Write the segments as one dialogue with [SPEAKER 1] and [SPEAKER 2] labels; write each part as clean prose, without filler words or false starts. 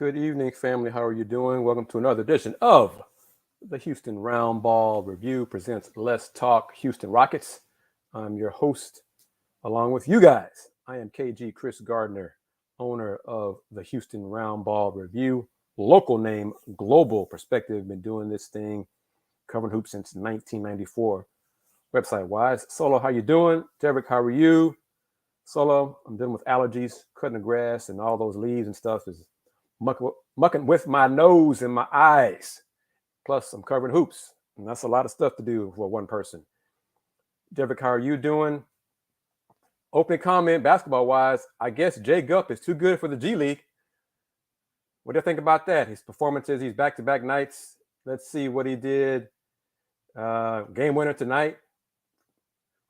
[SPEAKER 1] Good evening, family. How are you doing? Welcome to another edition of the Houston Roundball Review presents Let's Talk Houston Rockets. I'm your host, along with you guys. I am Kris Gardner, owner of the Houston Roundball Review, local name, global perspective. Been doing this thing, covering hoops since 1994, website-wise. Solo, how you doing? Derek, how are you? Solo, I'm dealing with allergies, cutting the grass, and all those leaves and stuff is mucking with my nose and my eyes. Plus, I'm covering hoops, and that's a lot of stuff to do for one person. Derek, how are you doing? Opening comment, basketball-wise, I guess Jay Gupp is too good for the G League. What do you think about that? His performances, he's back-to-back nights. Let's see what he did. Game winner tonight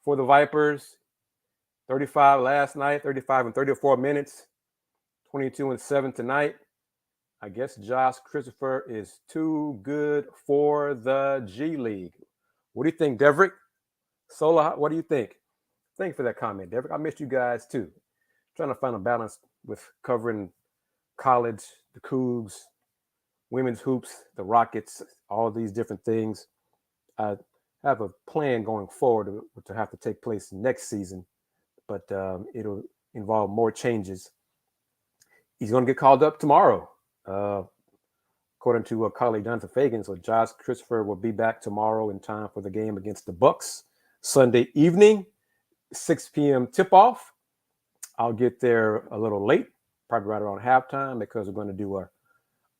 [SPEAKER 1] for the Vipers. 35 last night, 35 and 34 minutes, 22 and 7 tonight. I guess Josh Christopher is too good for the G League. What do you think, Deverick? Sola, what do you think? Thank you for that comment, Deverick. I missed you guys too. Trying to find a balance with covering college, the Cougs, women's hoops, the Rockets, all of these different things. I have a plan going forward to have to take place next season, but it'll involve more changes. He's going to get called up tomorrow. According to a colleague, Jonathan Fagan, so Josh Christopher will be back tomorrow in time for the game against the Bucks Sunday evening, 6 p.m. tip-off. I'll get there a little late, probably right around halftime, because we're going to do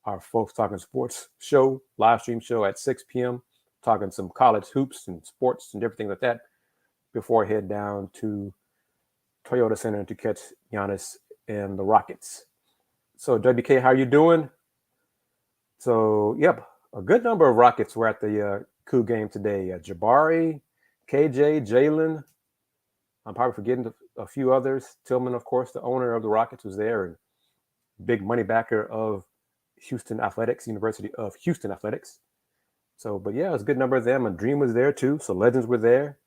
[SPEAKER 1] our Folks Talking Sports show, live stream show at 6 p.m., talking some college hoops and sports and everything like that before I head down to Toyota Center to catch Giannis and the Rockets. So, WK, how you doing? So, yep, a good number of Rockets were at the Coup game today. Jabari, KJ, Jalen. I'm probably forgetting a few others. Tillman, of course, the owner of the Rockets, was there, and big money backer of Houston Athletics, University of Houston Athletics. So, but yeah, it was a good number of them. And Dream was there too. So legends were there.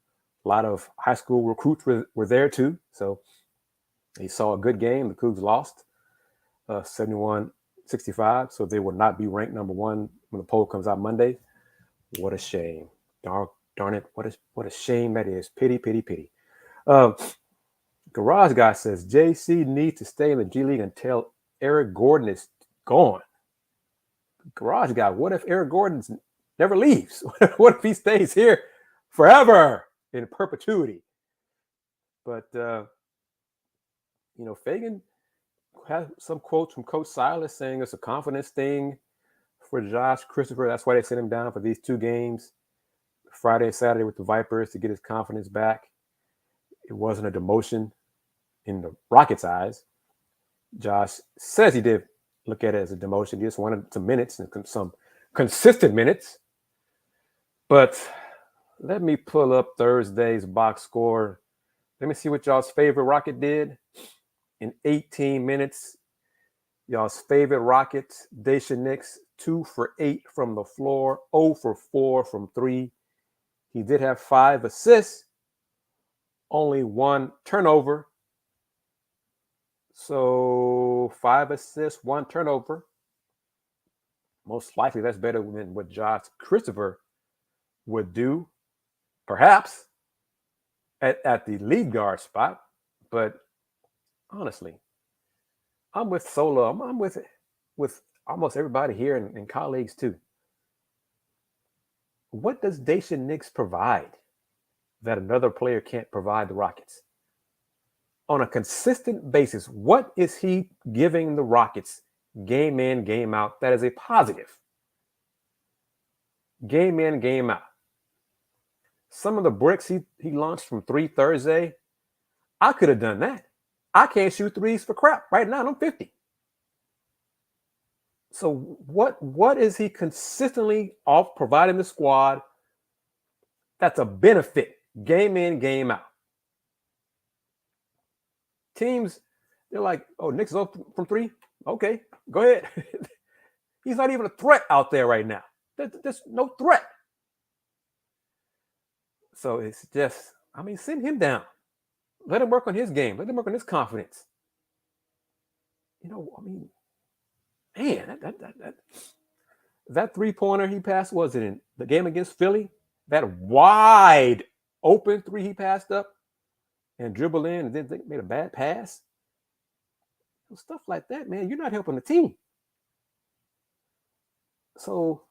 [SPEAKER 1] A lot of high school recruits were there too. So they saw a good game. The Cougs lost 71-65. So they will not be ranked number one when the poll comes out Monday. What a shame. Darn it. What a shame that is. Pity, pity, pity. Garage Guy says JC needs to stay in the G League until Eric Gordon is gone. Garage Guy, what if Eric Gordon never leaves? What if he stays here forever in perpetuity? But, Fagan has some quotes from Coach Silas saying it's a confidence thing for Josh Christopher. That's why they sent him down for these two games, Friday and Saturday with the Vipers, to get his confidence back. It wasn't a demotion in the Rockets' eyes. Josh says he did look at it as a demotion. He just wanted some minutes and some consistent minutes. But let me pull up Thursday's box score. Let me see what y'all's favorite Rocket did in 18 minutes. Y'all's favorite Rockets, Daisha Nix, 2 for 8 from the floor, 0 for 4 from 3. He did have 5 assists, only 1 turnover. So 5 assists, 1 turnover. Most likely that's better than what Josh Christopher would do, perhaps, at the lead guard spot. But honestly, I'm with Solo. I'm with almost everybody here and colleagues too. What does Daisha Nix provide that another player can't provide the Rockets? On a consistent basis, what is he giving the Rockets game in, game out that is a positive? Game in, game out. Some of the bricks he launched from 3 Thursday, I could have done that. I can't shoot threes for crap. Right now, I'm 50. So what is he consistently off providing the squad that's a benefit? Game in, game out. Teams, they're like, oh, Nick's open from 3? Okay, go ahead. He's not even a threat out there right now. There's no threat. So it's just, send him down. Let him work on his game. Let him work on his confidence. Man, Man, that three-pointer he passed, was it in the game against Philly? That wide open three he passed up and dribbled in and then made a bad pass. Stuff like that, man. You're not helping the team. So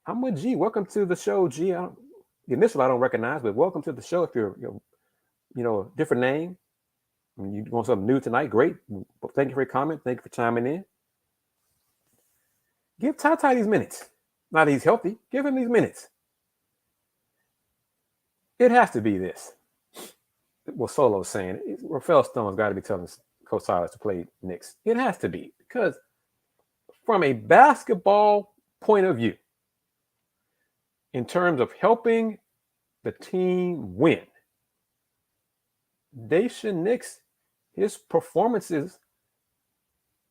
[SPEAKER 1] I'm with G. Welcome to the show, G. The initial I don't recognize, but welcome to the show. If you're a different name, I mean, you want something new tonight, great. Thank you for your comment. Thank you for chiming in. Give Ty these minutes. Now that he's healthy, give him these minutes. It has to be this. What Solo's saying. Rafael Stone's got to be telling Coach Silas to play Knicks. It has to be, because from a basketball point of view, in terms of helping the team win, Daishen Nix, his performances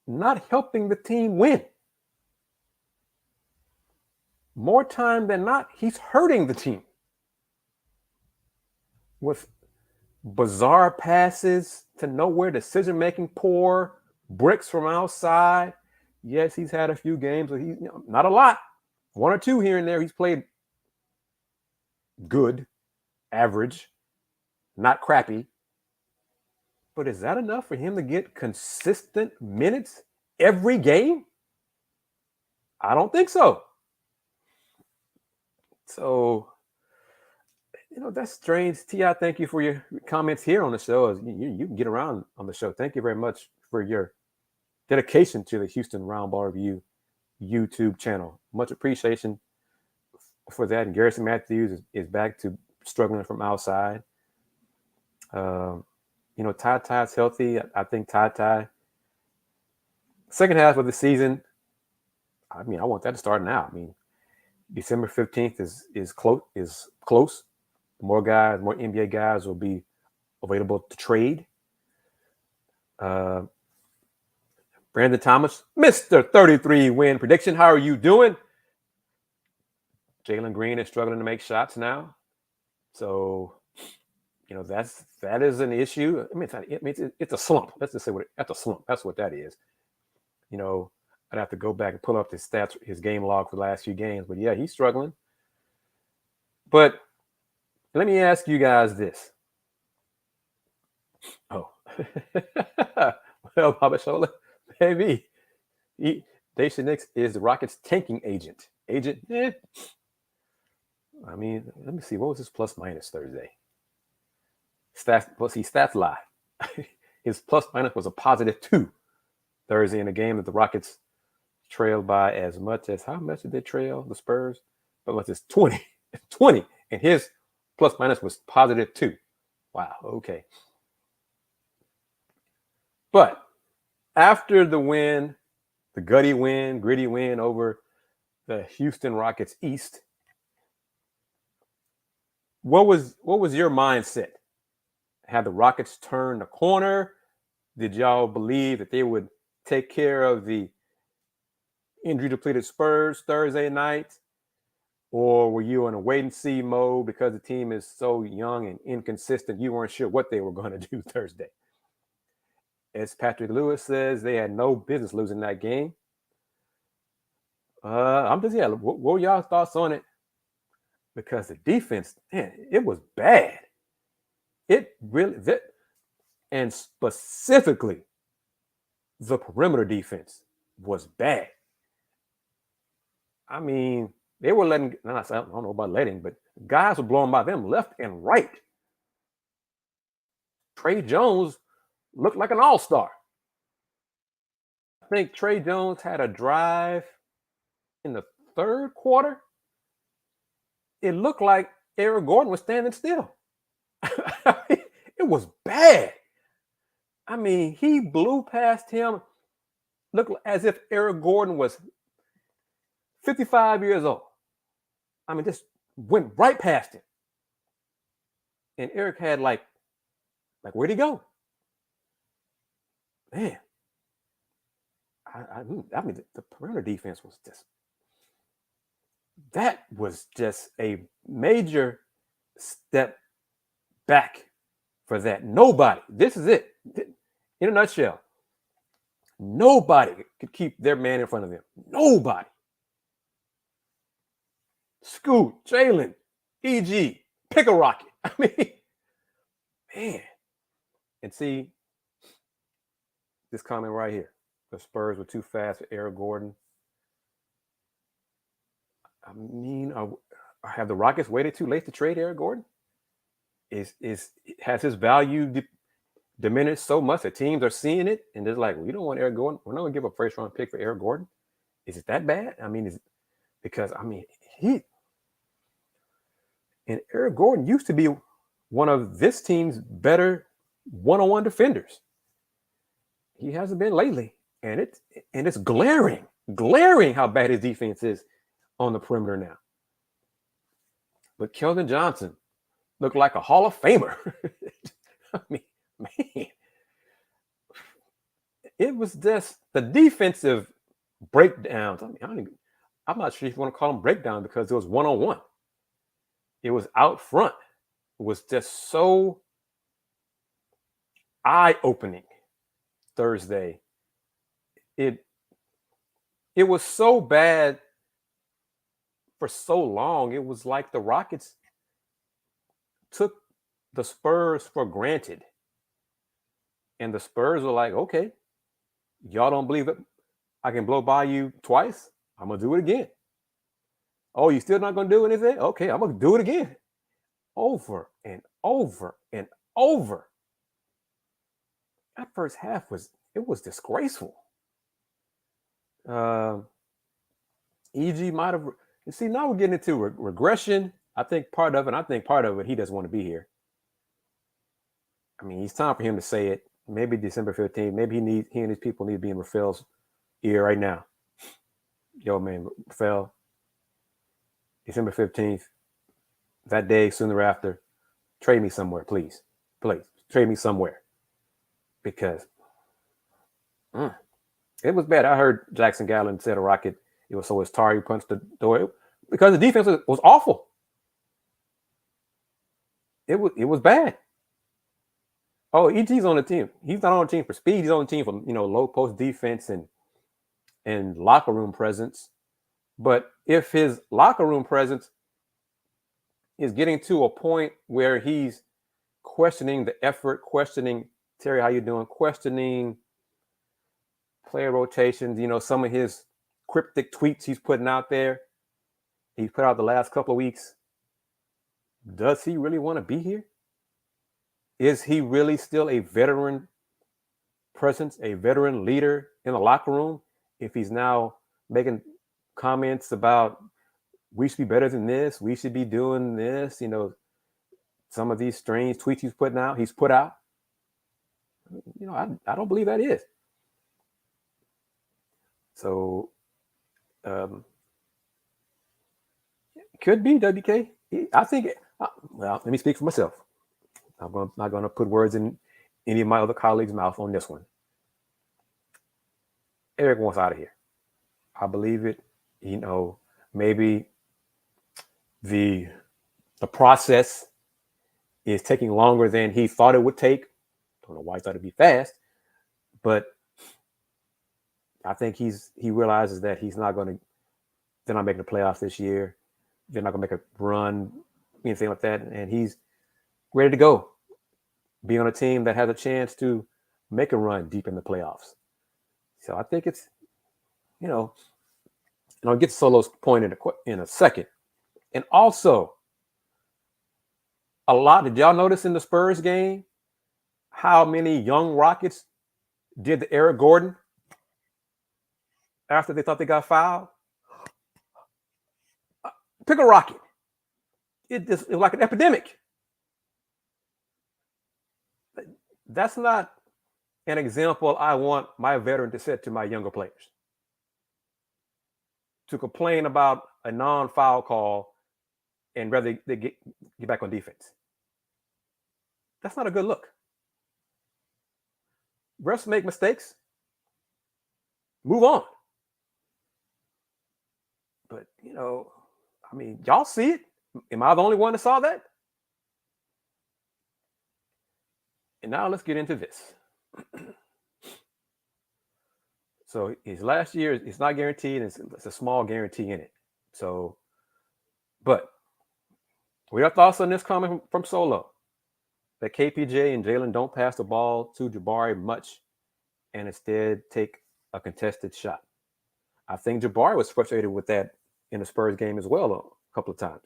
[SPEAKER 1] not helping the team win. More time than not, he's hurting the team with bizarre passes to nowhere, decision-making poor, bricks from outside. Yes, he's had a few games, but he's not a lot. One or two here and there. He's played good, average, not crappy. But is that enough for him to get consistent minutes every game? I don't think so. So, that's strange. T.I., thank you for your comments here on the show. You can get around on the show. Thank you very much for your dedication to the Houston Roundball Review YouTube channel. Much appreciation for that. And Garrison Matthews is back to struggling from outside. Ty's healthy. I think Ty, second half of the season, I want that to start now. December 15th is close. More NBA guys will be available to trade. Brandon Thomas, Mr. 33 win prediction. How are you doing? Jalen Green is struggling to make shots now. So, that is an issue. It's a slump. Let's just say that's a slump. That's what that is. I'd have to go back and pull up his stats, his game log for the last few games. But yeah, he's struggling. But let me ask you guys this. Oh, well, Baba Shola, maybe Daishen Nix is the Rockets' tanking agent. Let me see. What was his plus minus Thursday? Stats lie. His plus minus was a positive 2 Thursday in a game that the Rockets trailed by as much as, how much did they trail the Spurs? But much as 20. 20. And his plus minus was positive 2. Wow. Okay. But after the win, the gritty win over the Houston Rockets East, what was your mindset? Had the Rockets turned the corner? Did y'all believe that they would take care of the injury-depleted Spurs Thursday night? Or were you in a wait-and-see mode because the team is so young and inconsistent, you weren't sure what they were going to do Thursday? As Patrick Lewis says, they had no business losing that game. What were y'all thoughts on it? Because the defense, man, it was bad. It really, and specifically, the perimeter defense was bad. They were letting, I don't know about letting, but guys were blowing by them left and right. Trey Jones looked like an all-star. I think Trey Jones had a drive in the third quarter. It looked like Eric Gordon was standing still. It was bad. He blew past him. Looked as if Eric Gordon was 55 years old. Just went right past him. And Eric had like where'd he go? Man. The perimeter defense was just a major step back for that. Nobody. This is it. In a nutshell. Nobody could keep their man in front of them. Nobody. Scoot, Jalen, EG, pick a rocket. I mean, man. And see, this comment right here. The Spurs were too fast for Eric Gordon. I mean, have the Rockets waited too late to trade Eric Gordon? Has his value diminished so much that teams are seeing it and they're like, we don't want Eric Gordon. We're not going to give a first round pick for Eric Gordon. Is it that bad? I mean, and Eric Gordon used to be one of this team's better one-on-one defenders. He hasn't been lately, and it's glaring how bad his defense is on the perimeter now. But Keldon Johnson looked like a Hall of Famer. I mean, man, it was just the defensive breakdowns. I mean, I'm not sure if you want to call them breakdown because it was one-on-one. It was out front. It was just so eye-opening Thursday. It was so bad for so long. It was like the Rockets took the Spurs for granted. And the Spurs were like, okay, y'all don't believe it? I can blow by you twice? I'm going to do it again. Oh, you still not going to do anything? Okay, I'm going to do it again. Over and over and over. That first half was disgraceful. EG might have. You see, now we're getting into regression. I think part of it, he doesn't want to be here. I mean, it's time for him to say it. Maybe December 15th. Maybe he and his people need to be in Rafael's ear right now. Yo, man, Rafael, December 15th, that day, soon thereafter, trade me somewhere, please. Please, trade me somewhere. Because it was bad. I heard Jackson Gallen said a Rocket, it was so his Tari punched the door. Because the defense was awful. It was bad. Oh, EG's on the team. He's not on the team for speed. He's on the team for low post defense and locker room presence. But if his locker room presence is getting to a point where he's questioning the effort, questioning Terry, how you doing? Questioning player rotations, some of his cryptic tweets he's putting out there. He's put out the last couple of weeks. Does he really want to be here? Is he really still a veteran presence, a veteran leader in the locker room? If he's now making comments about we should be better than this, we should be doing this, some of these strange tweets he's put out. I don't believe that is. So, could be WK. I think. Well, let me speak for myself. I'm not going to put words in any of my other colleagues' mouth on this one. Eric wants out of here. I believe it. Maybe the process is taking longer than he thought it would take. Don't know why he thought it'd be fast, but I think he realizes that they're not making the playoffs this year. They're not going to make a run, anything like that. And he's ready to go. Be on a team that has a chance to make a run deep in the playoffs. So I think it's, and I'll get to Solo's point in a second. And also, did y'all notice in the Spurs game how many young Rockets did the Eric Gordon after they thought they got fouled? Pick a Rocket. It was like an epidemic. That's not an example I want my veteran to set to my younger players. To complain about a non-foul call and rather they get back on defense. That's not a good look. Refs make mistakes. Move on. But, y'all see it. Am I the only one that saw that? And now let's get into this. So his last year, it's not guaranteed, and it's a small guarantee in it. So, but what are your thoughts on this comment from Solo? That KPJ and Jalen don't pass the ball to Jabari much and instead take a contested shot. I think Jabari was frustrated with that in the Spurs game as well a couple of times.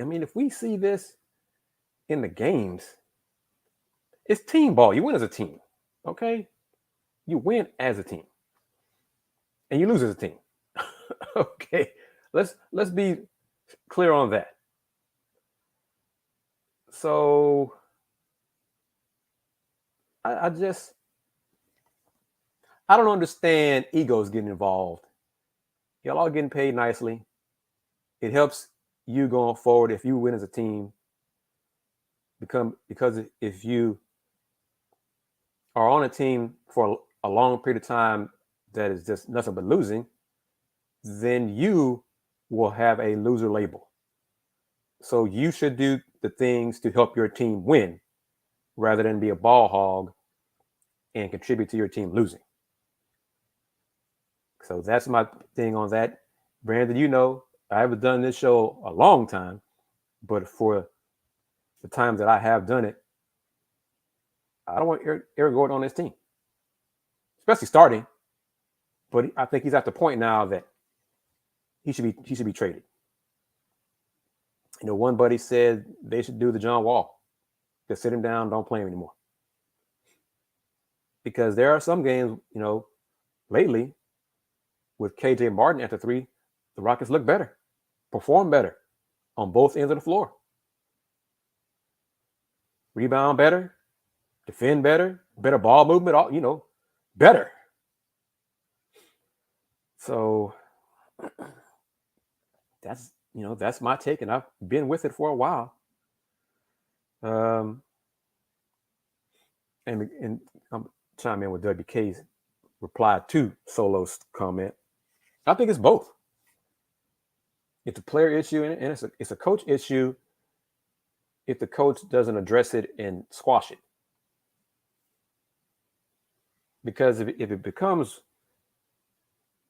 [SPEAKER 1] I mean, if we see this in the games, it's team ball. You win as a team, okay? You win as a team, and you lose as a team. Okay, let's be clear on that. So I don't understand egos getting involved. Y'all all getting paid nicely. It helps you going forward if you win as a team. Because if you are on a team for a long period of time that is just nothing but losing, then you will have a loser label. So you should do the things to help your team win rather than be a ball hog and contribute to your team losing. So that's my thing on that. Brandon, you know, I haven't done this show a long time, but for the times that I have done it, I don't want Eric Gordon on this team, especially starting. But I think he's at the point now that he should be traded. You know, one buddy said they should do the John Wall. Just sit him down, don't play him anymore. Because there are some games, you know, lately with KJ Martin at the 3, the Rockets look better, perform better on both ends of the floor. Rebound better, defend better, better ball movement, all, you know, better. So that's my take, and I've been with it for a while. And I'm chiming in with WK's reply to Solo's comment. I think it's both. It's a player issue, and it's a coach issue if the coach doesn't address it and squash it. Because if it becomes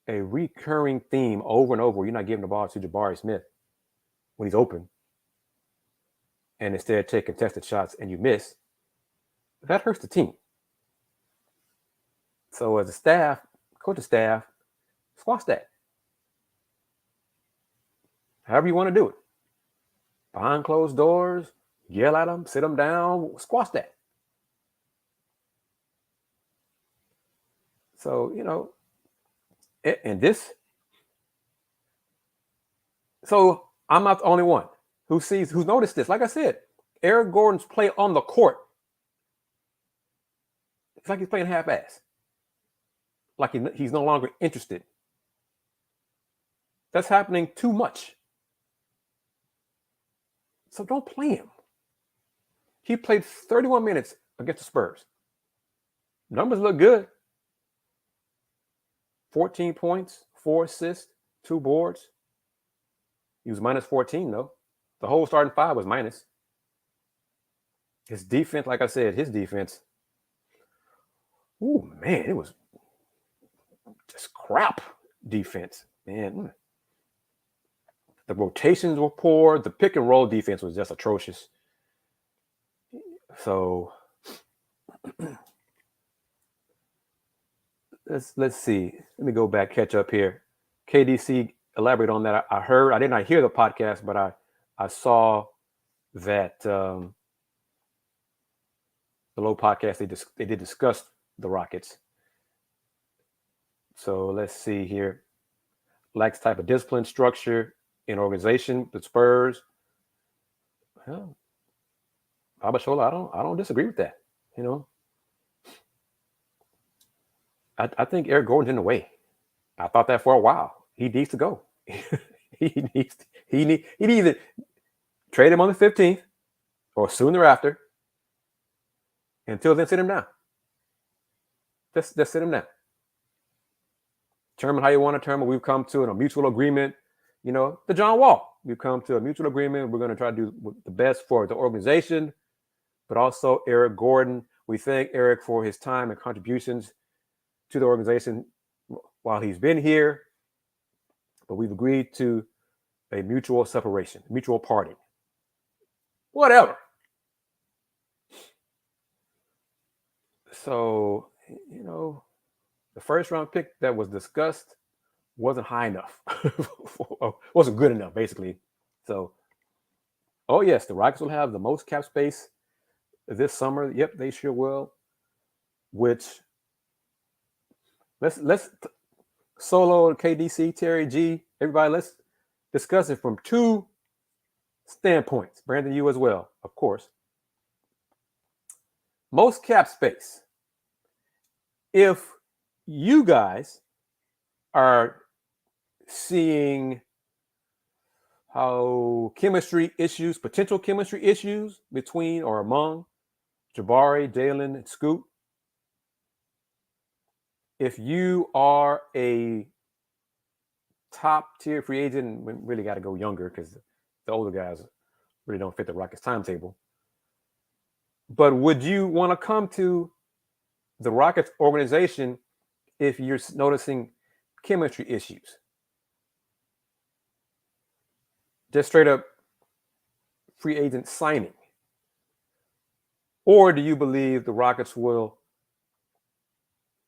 [SPEAKER 1] a recurring theme over and over, you're not giving the ball to Jabari Smith when he's open, and instead take contested shots and you miss, that hurts the team. So as a staff, coaching staff, squash that. However you want to do it. Behind closed doors, yell at them, sit them down, squash that. So, you know, and this, so I'm not the only one who's noticed this. Like I said, Eric Gordon's play on the court, it's like he's playing half-ass. Like he's no longer interested. That's happening too much. So don't play him. He played 31 minutes against the Spurs. Numbers look good. 14 points, 4 assists, 2 boards. He was minus 14, though. The whole starting 5 was minus. His defense, like I said, oh, man, it was just crap defense, man. The rotations were poor. The pick and roll defense was just atrocious. So let's see. Let me go back, catch up here. KDC elaborate on that. I did not hear the podcast, but I saw that the Low podcast they did discuss the Rockets. So let's see here. Lacks type of discipline, structure, in organization, the Spurs. Well, Babashola, I don't disagree with that. You know, I think Eric Gordon's in the way. I thought that for a while. He needs to go. he needs either trade him on the 15th or soon thereafter. Until then, sit him down. Just sit him down. Determine how you want to determine. We've come to a mutual agreement. You know, the John Wall. We've come to a mutual agreement. We're going to try to do the best for the organization, but also Eric Gordon. We thank Eric for his time and contributions to the organization while he's been here, but we've agreed to a mutual separation, mutual parting. Whatever. So, the first round pick that was discussed wasn't high enough, wasn't good enough, basically. So, oh yes, the Rockets will have the most cap space this summer. Yep, they sure will. Which let's Solo, KDC, Terry G, everybody, let's discuss it from two standpoints. Brandon, you as well, of course. Most cap space. If you guys are seeing how potential chemistry issues between or among Jabari, Jalen, and Scoot, if you are a top tier free agent, we really got to go younger because the older guys really don't fit the Rockets timetable. But would you want to come to the Rockets organization if you're noticing chemistry issues? Just straight up free agent signing? Or do you believe the Rockets will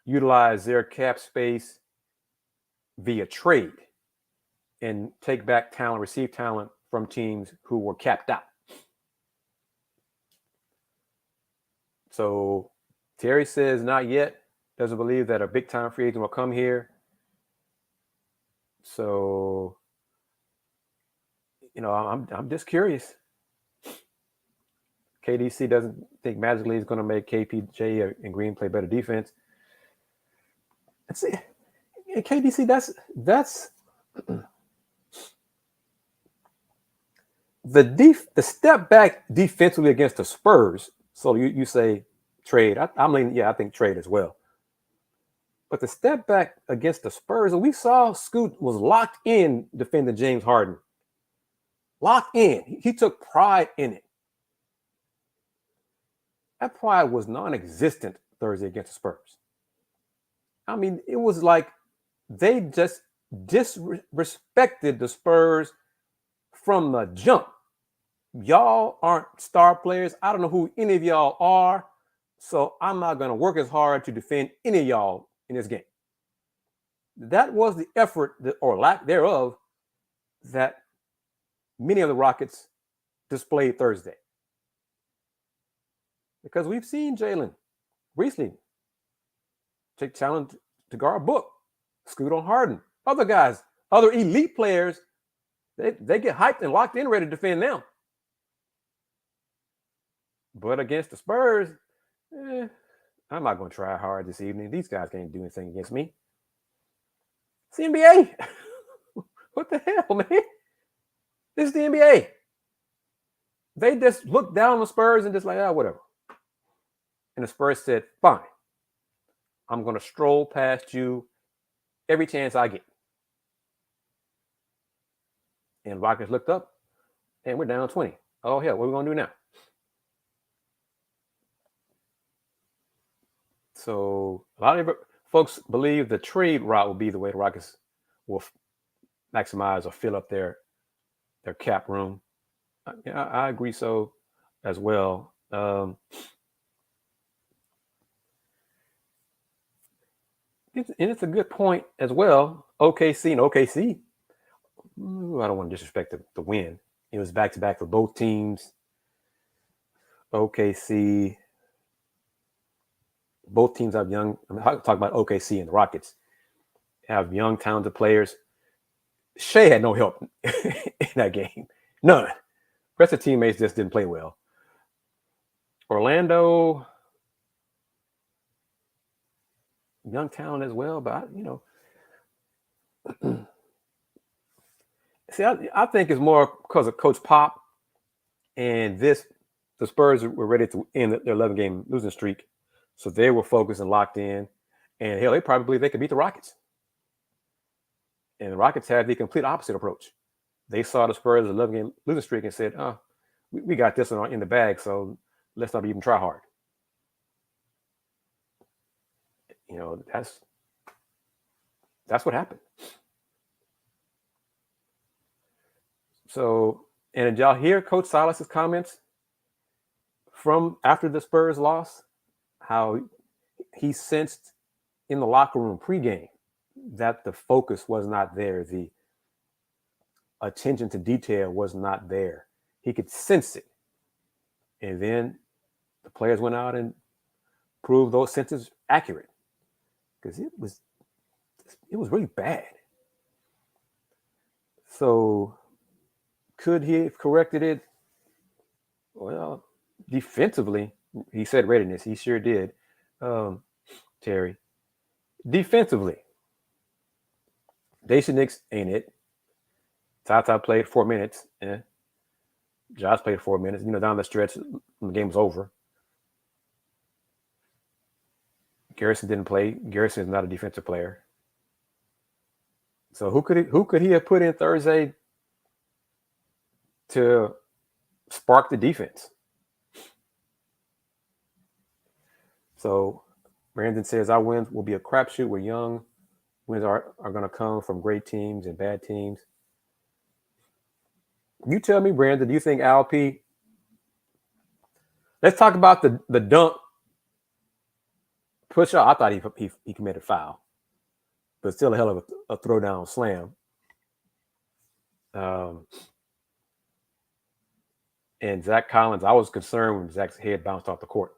[SPEAKER 1] utilize their cap space via trade and take back talent, receive talent from teams who were capped out? So Terry says not yet, doesn't believe that a big time free agent will come here. So, I'm just curious. KDC doesn't think magically he's going to make KPJ and Green play better defense. Let's see. KDC, that's the step back defensively against the Spurs. So you say trade. I'm leaning, I think trade as well. But the step back against the Spurs, and we saw Scoot was locked in defending James Harden. Locked in. He took pride in it. That pride was non-existent Thursday against the Spurs. I mean, it was like they just disrespected the Spurs from the jump. Y'all aren't star players. I don't know who any of y'all are, so I'm not going to work as hard to defend any of y'all in this game. That was the effort, or lack thereof, that many of the Rockets displayed Thursday. Because we've seen Jalen recently take challenge to guard Book, Scoot on Harden. Other guys, other elite players, they get hyped and locked in, ready to defend them. But against the Spurs, I'm not going to try hard this evening. These guys can't do anything against me. It's the NBA. What the hell, man? This is the NBA. They just looked down on the Spurs and just like, whatever. And the Spurs said, fine. I'm going to stroll past you every chance I get. And Rockets looked up, and we're down 20. Oh, hell, what are we going to do now? So a lot of folks believe the trade route will be the way the Rockets will maximize or fill up their cap room. I agree so as well. And it's a good point as well. OKC. I don't want to disrespect the win. It was back-to-back for both teams. OKC. Both teams have young. I'll talk about OKC and the Rockets. Have young, talented players. Shea had no help in that game. None. The rest of the teammates just didn't play well. Orlando, young talent as well, but see, I think it's more because of Coach Pop and the Spurs were ready to end their 11-game losing streak. So they were focused and locked in. And hell, they probably believe they could beat the Rockets. And the Rockets had the complete opposite approach. They saw the Spurs' 11-game losing streak and said, we got this one in the bag, so let's not even try hard. That's what happened. So, and did y'all hear Coach Silas's comments from after the Spurs loss? How he sensed in the locker room pregame that the focus was not there. The attention to detail was not there. He could sense it. And then the players went out and proved those senses accurate. Because it was really bad. So could he have corrected it? Well, defensively, he said readiness. He sure did. Terry. Defensively, Daisha Nix ain't it. Tata played 4 minutes. Josh played 4 minutes. Down the stretch, when the game was over. Garrison didn't play. Garrison is not a defensive player. So who could he have put in Thursday to spark the defense? So Brandon says our wins will be a crapshoot. We're young. Wins are going to come from great teams and bad teams. You tell me, Brandon, do you think Al P? Let's talk about the dunk push up. I thought he committed a foul, but still a hell of a throw down slam. And Zach Collins, I was concerned when Zach's head bounced off the court.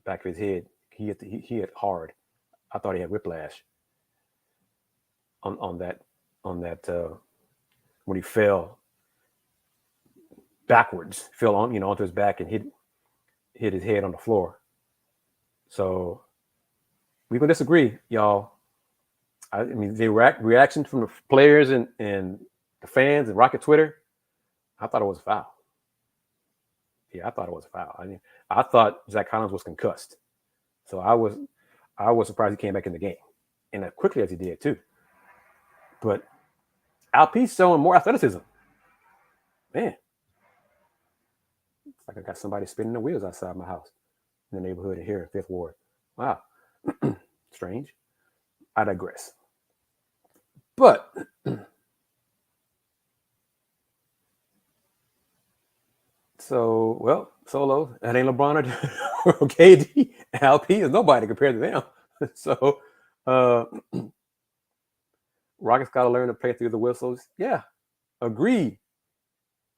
[SPEAKER 1] Back of his head, he hit hard. I thought he had whiplash on that when he fell backwards, fell on onto his back and hit his head on the floor. So we can disagree, y'all. I mean, the reaction from the players and the fans and Rocket Twitter, I thought it was a foul. Yeah, I thought it was a foul. I mean, I thought Zach Collins was concussed. So I was surprised he came back in the game, and as quickly as he did too. But Alpe's showing more athleticism. Man, it's like I got somebody spinning the wheels outside my house in the neighborhood here in Fifth Ward. Wow, strange. I digress. But so, well, Solo, that ain't LeBron or KD. Alp is nobody compared to them. So, Rockets got to learn to play through the whistles. Yeah, agreed.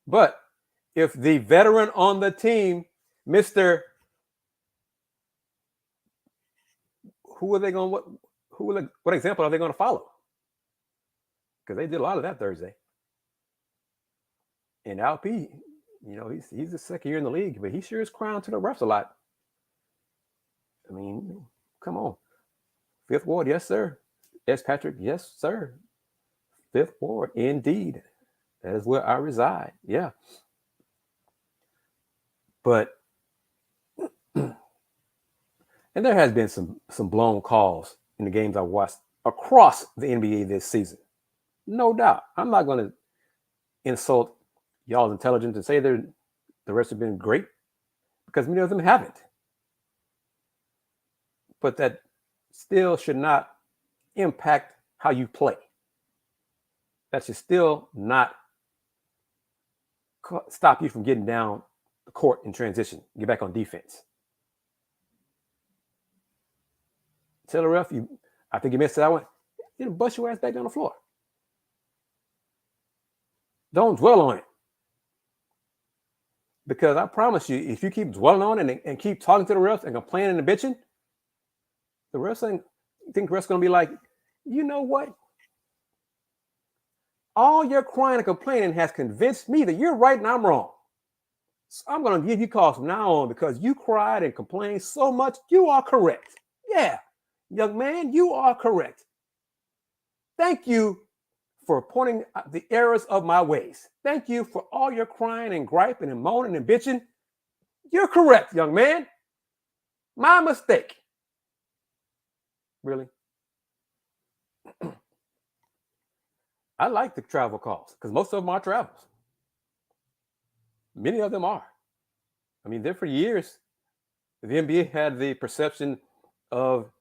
[SPEAKER 1] But if the veteran on the team, Mr. What example are they going to follow? Because they did a lot of that Thursday. And Alp, he's the second year in the league, but he sure is crying to the refs a lot. I mean, come on. Fifth Ward, yes, sir. S. Patrick, yes, sir. Fifth Ward, indeed. That is where I reside. Yeah. But, and there has been some blown calls in the games I've watched across the NBA this season. No doubt. I'm not going to insult y'all's intelligence and say the rest have been great, because many of them haven't. But that still should not impact how you play. That should still not stop you from getting down the court in transition, get back on defense. Tell the ref, I think you missed that one. You bust your ass back down the floor. Don't dwell on it. Because I promise you, if you keep dwelling on it and keep talking to the refs and complaining and bitching, the refs think the refs going to be like, you know what? All your crying and complaining has convinced me that you're right and I'm wrong. So I'm going to give you calls from now on because you cried and complained so much. You are correct. Yeah, young man, you are correct. Thank you for pointing out the errors of my ways. Thank you for all your crying and griping and moaning and bitching. You're correct, young man. My mistake. Really? I like the travel calls because most of them are travels. Many of them are. I mean, there for years, the NBA had the perception of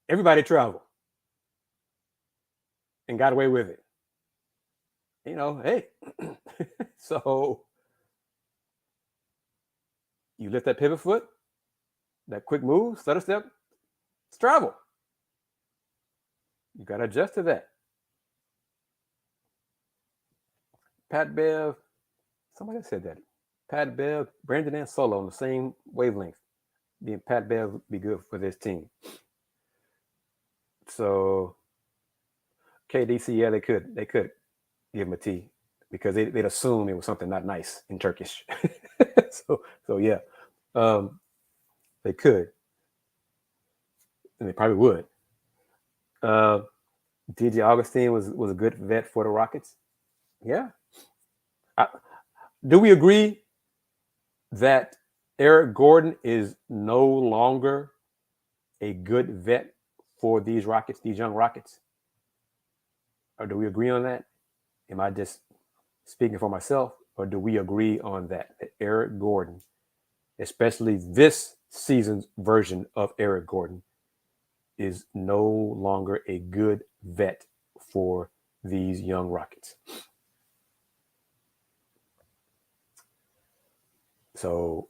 [SPEAKER 1] Everybody traveled and got away with it. Hey, so you lift that pivot foot, that quick move, stutter step, it's travel. You got to adjust to that. Pat Bev, somebody said that. Pat Bev, Brandon and Solo on the same wavelength. Being Pat Bev would be good for this team. So KDC, yeah, they could give him a T because they'd assume it was something not nice in Turkish. so yeah, they could, and they probably would. DJ Augustine was a good vet for the Rockets. Yeah. Do we agree that Eric Gordon is no longer a good vet for these Rockets, these young Rockets? Or do we agree on that? Am I just speaking for myself, or do we agree on that Eric Gordon, especially this season's version of Eric Gordon, is no longer a good vet for these young Rockets? So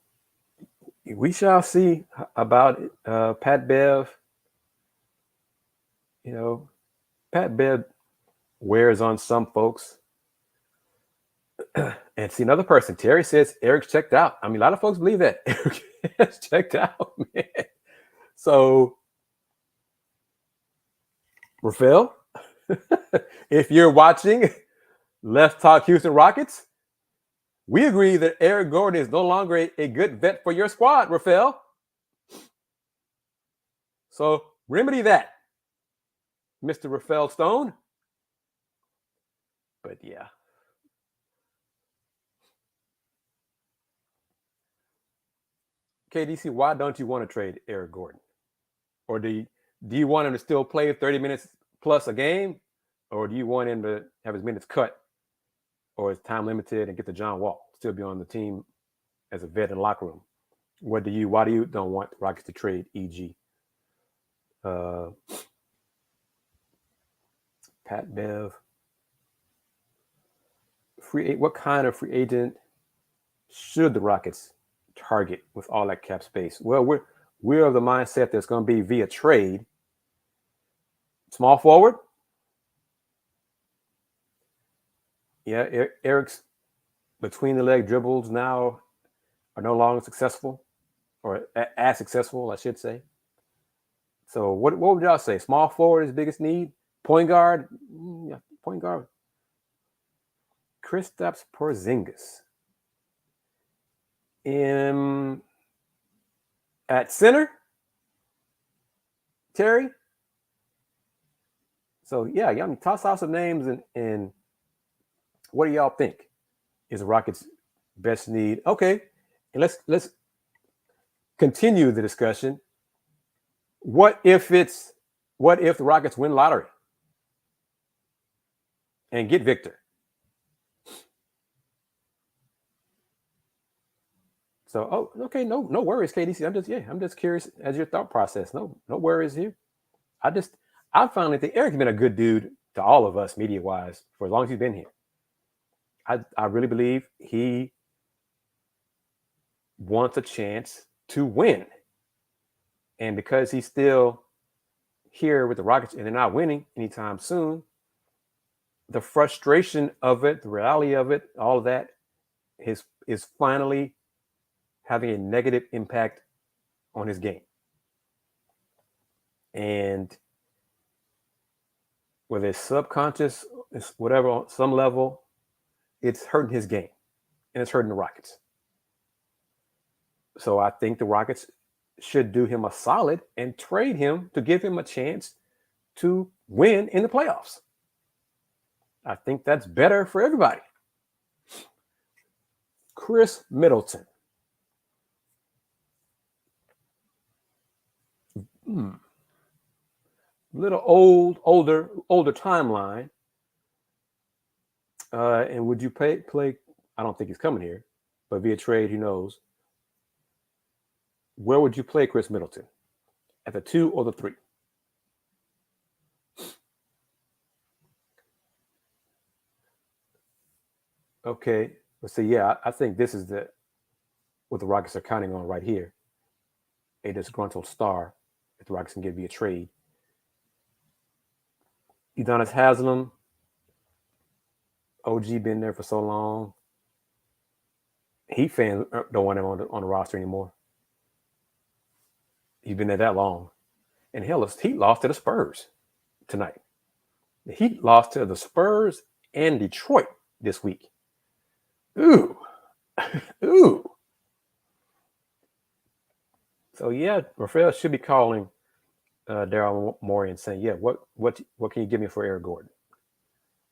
[SPEAKER 1] we shall see about Pat Bev. Pat Bev wears on some folks. And see, another person, Terry says Eric's checked out. I mean, a lot of folks believe that Eric has checked out, man. So, Rafael, if you're watching Let's Talk Houston Rockets, we agree that Eric Gordon is no longer a good vet for your squad, Rafael. So remedy that, Mr. Rafael Stone. But yeah. KDC, why don't you want to trade Eric Gordon? Or do you want him to still play 30 minutes plus a game? Or do you want him to have his minutes cut or his time limited and get the John Wall, still be on the team as a vet in the locker room? Why do you don't want the Rockets to trade EG? Pat Bev. What kind of free agent should the Rockets target with all that cap space? Well, we're of the mindset that's going to be via trade. Small forward. Yeah, Eric's between the leg dribbles now are no longer successful, or as successful, I should say. So what would y'all say? Small forward is biggest need. Point guard, yeah, point guard. Kristaps Porzingis. At center, Terry. So yeah, I mean, toss out some names and what do y'all think is the Rockets' best need? Okay, and let's continue the discussion. What if the Rockets win lottery and get Victor? So, okay, no worries, KDC. I'm just curious as your thought process. No worries here. I finally think Eric's been a good dude to all of us media wise for as long as he's been here. I really believe he wants a chance to win. And because he's still here with the Rockets and they're not winning anytime soon, the frustration of it, the reality of it, all of that is finally having a negative impact on his game. And whether it's subconscious, it's whatever, on some level, it's hurting his game and it's hurting the Rockets. So I think the Rockets should do him a solid and trade him to give him a chance to win in the playoffs. I think that's better for everybody. Chris Middleton. Little older timeline. And would you play? I don't think he's coming here, but via trade, who knows? Where would you play Chris Middleton? At the 2 or the 3? Okay. Let's see. Yeah, I think this is what the Rockets are counting on right here. A disgruntled star if the Rockets can get via trade. Udonis Haslam, OG been there for so long. Heat fans don't want him on the roster anymore. He's been there that long. And hell, he lost to the Spurs tonight. The Heat lost to the Spurs and Detroit this week. Ooh. Ooh. So yeah, Rafael should be calling Daryl Morey and saying, "Yeah, what can you give me for Eric Gordon?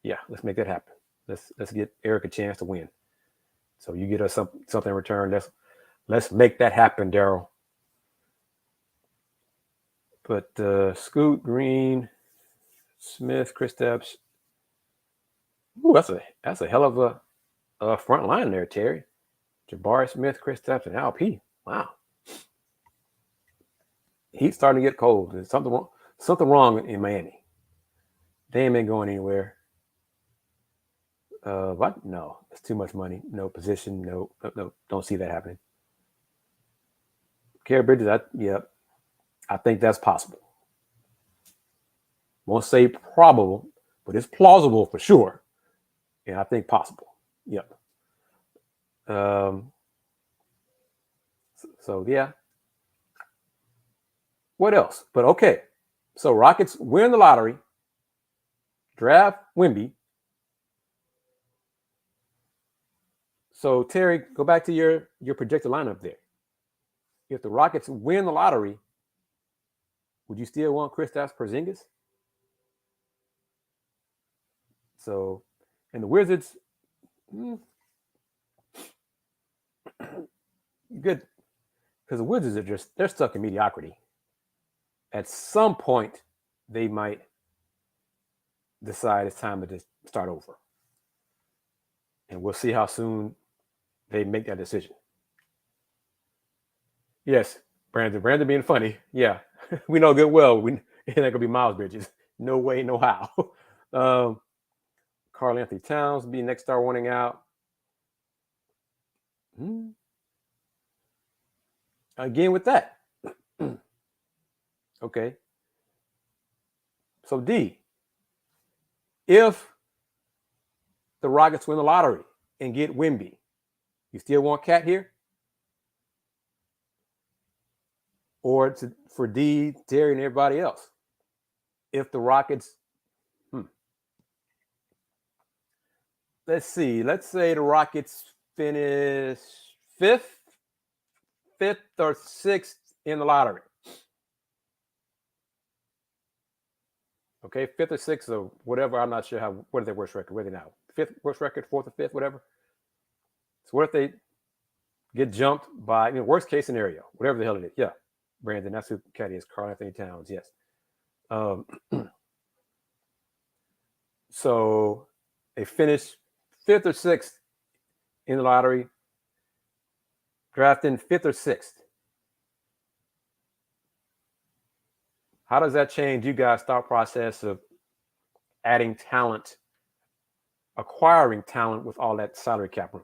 [SPEAKER 1] Yeah, let's make that happen. Let's get Eric a chance to win. So you get us something in return. Let's make that happen, Daryl." But Scoot, Green, Smith, Kristaps. Ooh, that's a hell of a front line there, Terry. Jabari Smith, Kristaps, and Al P. Wow. He's starting to get cold. There's something wrong in Miami. Dame ain't going anywhere. What? No, it's too much money. No position. No, don't see that happening. Kerry Bridges, I think that's possible. Won't say probable, but it's plausible for sure. And I think possible. Yep. So yeah. What else? But okay. So Rockets win the lottery, draft Wemby. So Terry, go back to your projected lineup there. If the Rockets win the lottery, would you still want Kristaps Porzingis? So, and the Wizards, good, because the Wizards are they're stuck in mediocrity. At some point, they might decide it's time to just start over. And we'll see how soon they make that decision. Yes, Brandon being funny. Yeah, we know good well it ain't gonna be Miles Bridges. No way, no how. Karl Anthony Towns be next star wanting out. Again with that. Okay. So D, if the Rockets win the lottery and get Wemby, you still want Cat here? Or for D, Terry, and everybody else? If the Rockets, let's see, let's say the Rockets finish fifth or sixth in the lottery. Okay, fifth or sixth or whatever. I'm not sure what is their worst record? Where are they now? Fifth worst record, fourth or fifth, whatever. So what if they get jumped by, worst case scenario, whatever the hell it is? Yeah, Brandon, that's who Cat is. Karl Anthony Towns, yes. So they finish fifth or sixth in the lottery, drafting fifth or sixth. How does that change you guys' thought process of adding talent, acquiring talent with all that salary cap room?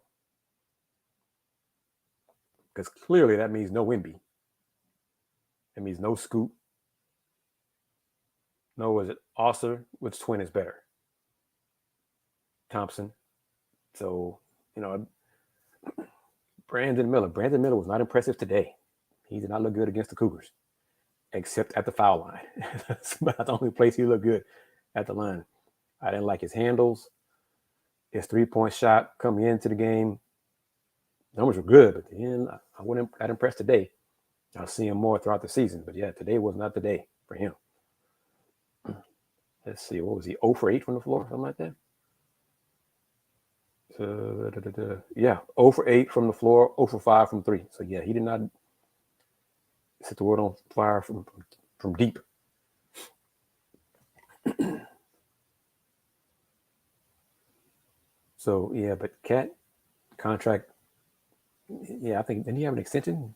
[SPEAKER 1] Because clearly that means no Wemby. It means no Scoot. No, is it Osser? Which twin is better? Thompson. So, Brandon Miller. Brandon Miller was not impressive today. He did not look good against the Cougars, except at the foul line. That's about the only place he looked good, at the line. I didn't like his handles. His three-point shot coming into the game. Numbers were good, but then I wasn't that impressed today. I'll see him more throughout the season. But yeah, today was not the day for him. Let's see, what was he? 0 for 8 from the floor, something like that? Yeah, 0 for 8 from the floor, 0 for 5 from 3. So yeah, he did not set the world on fire from deep. So yeah, but Cat contract. Yeah, I think didn't he have an extension?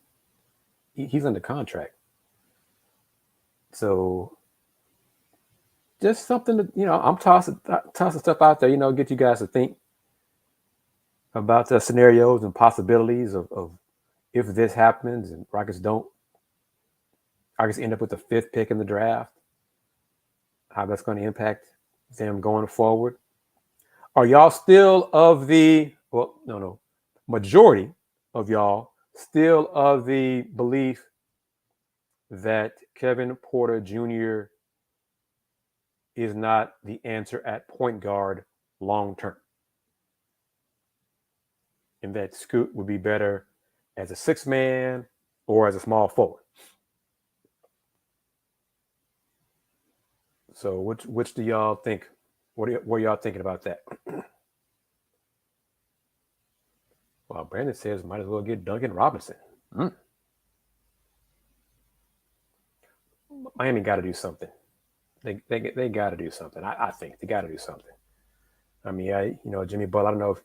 [SPEAKER 1] He's under contract. So just something that I'm tossing stuff out there. Get you guys to think. about the scenarios and possibilities of if this happens and Rockets end up with the 5th pick in the draft, how that's going to impact them going forward. Are y'all still of the, well, no, majority of y'all still of the belief that Kevin Porter Jr. is not the answer at point guard long term? And that Scoot would be better as a 6-man or as a small forward? So which do y'all think? What are y'all thinking about that? Well, Brandon says might as well get Duncan Robinson. Miami got to do something. They got to do something. I think they got to do something. I mean, Jimmy Butler. I don't know if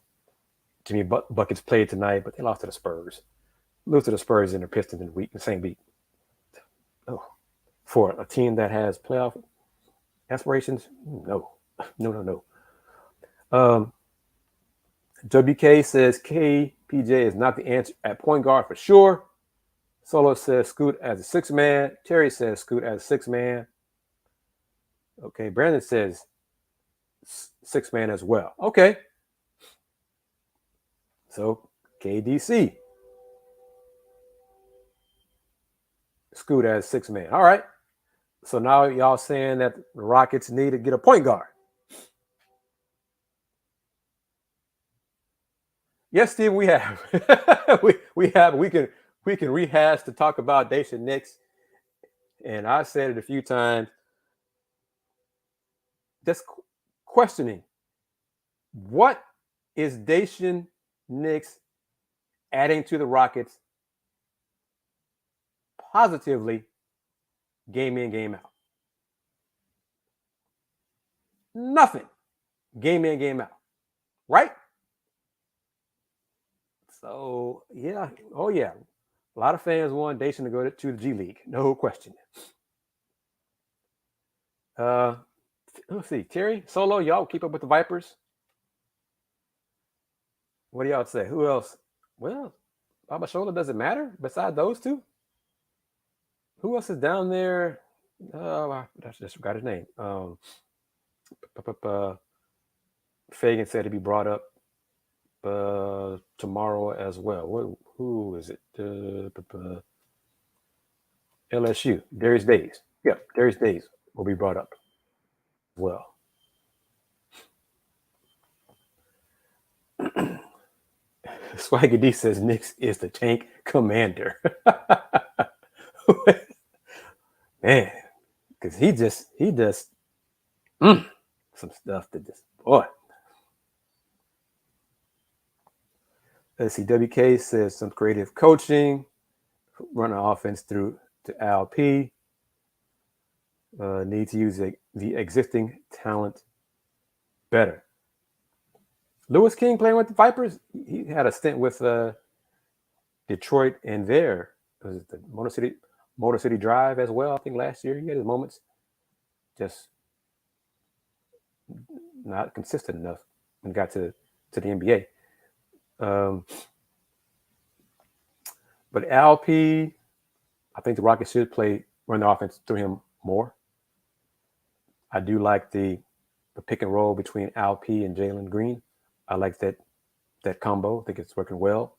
[SPEAKER 1] Jimmy Buckets played tonight, but they lost to the Spurs. Lose to the Spurs and the Pistons in the same week. Oh, for a team that has playoff aspirations, no. WK says KPJ is not the answer at point guard for sure. Solo says Scoot as a 6-man. Terry says Scoot as a 6-man. Okay, Brandon says 6-man as well. Okay. So KDC. Scoot as 6-man. All right. So now y'all saying that the Rockets need to get a point guard. Yes, Steve, we have. we have. We can rehash to talk about Daishen Nix. And I said it a few times. Just questioning, what is Daishen Nix adding to the Rockets positively, game in, game out? Nothing. Game in, game out. Right? So, yeah. Oh, yeah. A lot of fans want Daishen to go to the G League. No question. Let's see. Terry, Solo, y'all keep up with the Vipers? What do y'all say? Who else? Well, Baba Shola, does it matter besides those two? Who else is down there? I just forgot his name. Fagan said to be brought up tomorrow as well. Who is it? LSU. Darius Days. Yeah, Darius Days will be brought up as well. Swaggy D says Nix is the tank commander. Man, because he does some stuff that just, boy. Let's see, WK says some creative coaching, run an offense through to Al P. Need to use the existing talent better. Lewis King playing with the Vipers. He had a stint with Detroit and there. Was it the Motor City Drive as well? I think last year he had his moments. Just not consistent enough when he got to the NBA. But Al P, I think the Rockets should run the offense through him more. I do like the pick and roll between Al P and Jalen Green. I like that combo. I think it's working well.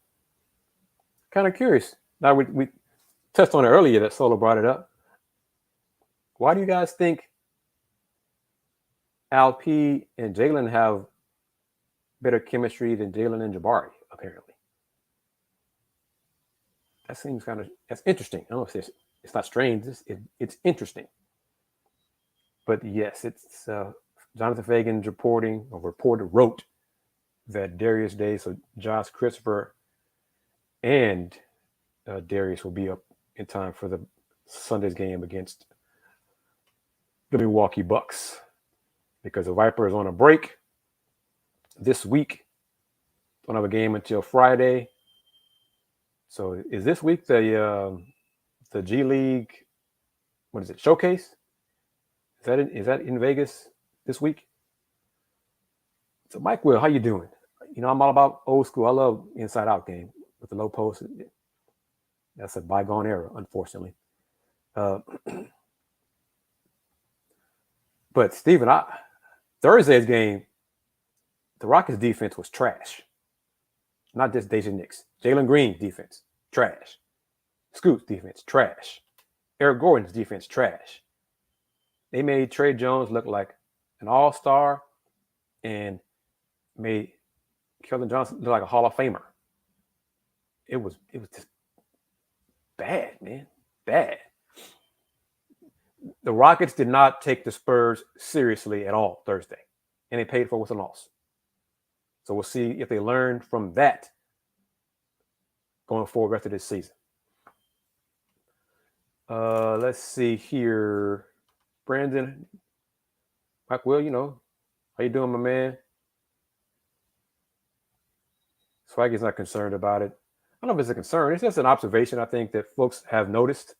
[SPEAKER 1] Kind of curious. Now we touched on it earlier that Solo brought it up. Why do you guys think Al P and Jalen have better chemistry than Jalen and Jabari, apparently? That seems that's interesting. I don't know if it's not strange. It's interesting. But yes, it's Jonathan Fagan wrote that Darius Day, so Josh Christopher and Darius will be up in time for the Sunday's game against the Milwaukee Bucks, because the Vipers on a break this week. Don't have a game until Friday. So is this week the G League? What is it? Showcase? Is that in Vegas this week? So Mike Will, how you doing? I'm all about old school. I love inside out game with the low post. That's a bygone era, unfortunately. But Steven, Thursday's game, the Rockets defense was trash. Not just Deja Nix. Jalen Green's defense, trash. Scoot's defense, trash. Eric Gordon's defense, trash. They made Trey Jones look like an all-star and made Keldon Johnson look like a Hall of Famer. It was just bad, man. Bad. The Rockets did not take the Spurs seriously at all Thursday, and they paid for it with a loss. So we'll see if they learn from that going forward rest of this season. Let's see here. Brandon, Mike Will, how you doing, my man? Swaggy's not concerned about it. I don't know if it's a concern. It's just an observation, I think, that folks have noticed.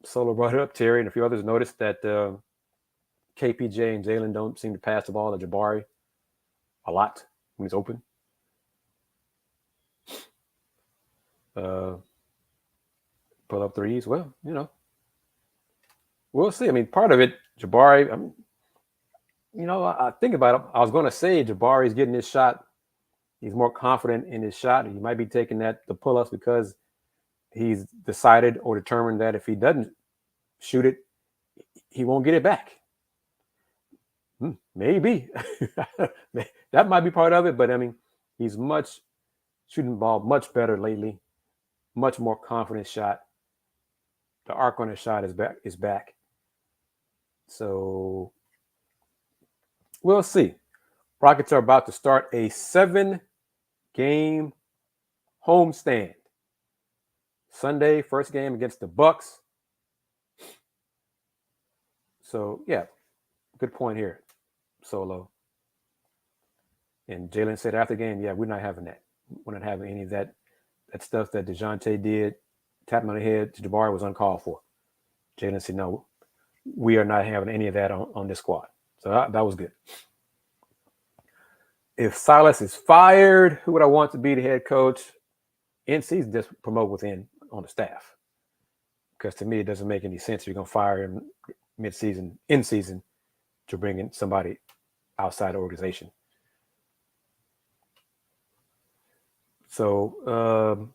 [SPEAKER 1] Solo brought it up. Terry and a few others noticed that KPJ and Jalen don't seem to pass the ball to Jabari a lot when he's open. Pull up threes. Well, we'll see. I mean, part of it, Jabari, I think about it. I was going to say Jabari's getting his shot. He's more confident in his shot. He might be taking the pull-ups because he's decided or determined that if he doesn't shoot it, he won't get it back. Maybe. That might be part of it, but I mean, he's shooting the ball much better lately, much more confident shot. The arc on his shot is back. So we'll see. Rockets are about to start a 7-game homestand. Sunday, first game against the Bucks. So, yeah, good point here, Solo. And Jalen said after the game, yeah, we're not having that. We're not having any of that stuff that DeJounte did, tapping on the head to Jabari was uncalled for. Jalen said, no, we are not having any of that on this squad. So that was good. If Silas is fired, who would I want to be the head coach? NC's just promote within on the staff. Because to me, it doesn't make any sense. You're going to fire him mid-season, in-season, to bring in somebody outside the organization. So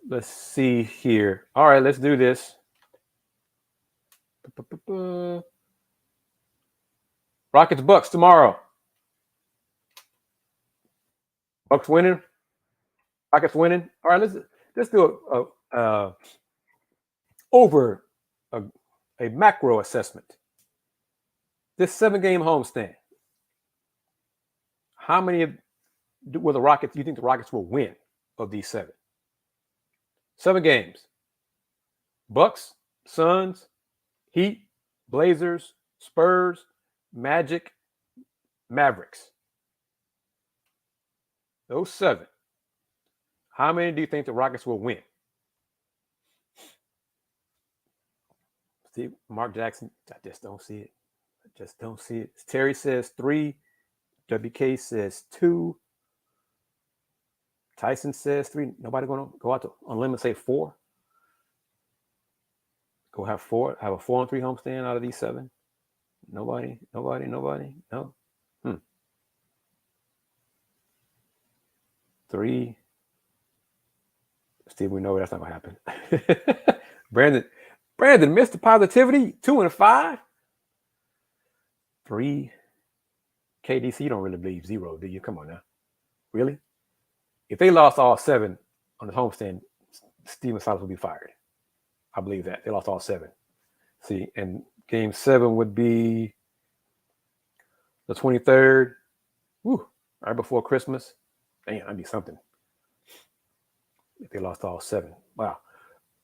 [SPEAKER 1] let's see here. All right, let's do this. Rockets Bucks tomorrow. Bucks winning. Rockets winning. All right, let's do a macro assessment. This 7-game homestand. How many will the Rockets? Do you think the Rockets will win of these 7? 7 games. Bucks, Suns, Heat, Blazers, Spurs, Magic, Mavericks. Those 7. How many do you think the Rockets will win? See, Mark Jackson, I just don't see it. Terry says 3. WK says 2. Tyson says 3. Nobody going to go out on limb and say 4? Go have 4. Have a 4-3 homestand out of these 7? Nobody. No. 3. Steve, we know that's not going to happen. Brandon, Mr. Positivity, 2 and 5. 3. KDC, you don't really believe 0, do you? Come on now. Really? If they lost all 7 on the homestand, Steven Silas would be fired. I believe that. They lost all 7. See, and game 7 would be the 23rd. Woo, right before Christmas. Damn, that'd be something. If they lost all 7. Wow.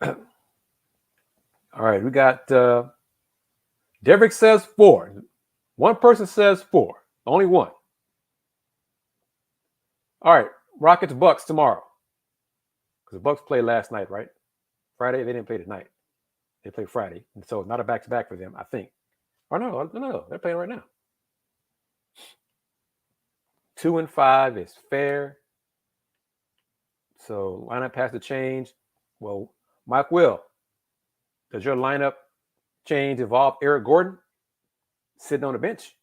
[SPEAKER 1] All right, we got Derek says 4. One person says 4. Only one. All right, Rockets Bucks tomorrow. Because the Bucks played last night, right? Friday, they didn't play tonight. They played Friday. And so it's not a back-to-back for them, I think. Or no, they're playing right now. 2-5 is fair. So lineup has to change. Well, Mike Will, does your lineup change involve Eric Gordon sitting on the bench?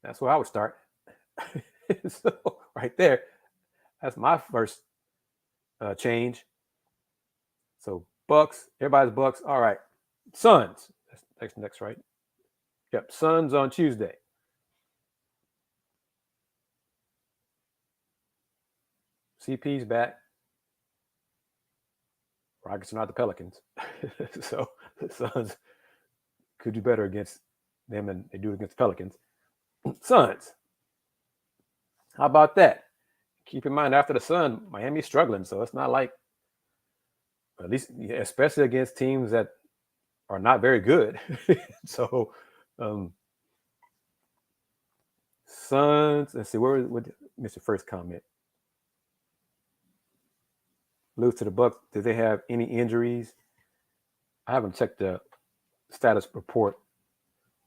[SPEAKER 1] That's where I would start. So right there, that's my first change. So Bucks, everybody's Bucks. All right, Suns. That's next, right? Yep, Suns on Tuesday. CP's back. Rockets are not the Pelicans, so the Suns could do better against them than they do against the Pelicans. Suns. How about that? Keep in mind, after the Sun, Miami's struggling, so it's not like, at least, especially against teams that are not very good. So, Suns. Let's see, where would Mr. First comment? Lose to the Bucks. Did they have any injuries? I haven't checked the status report.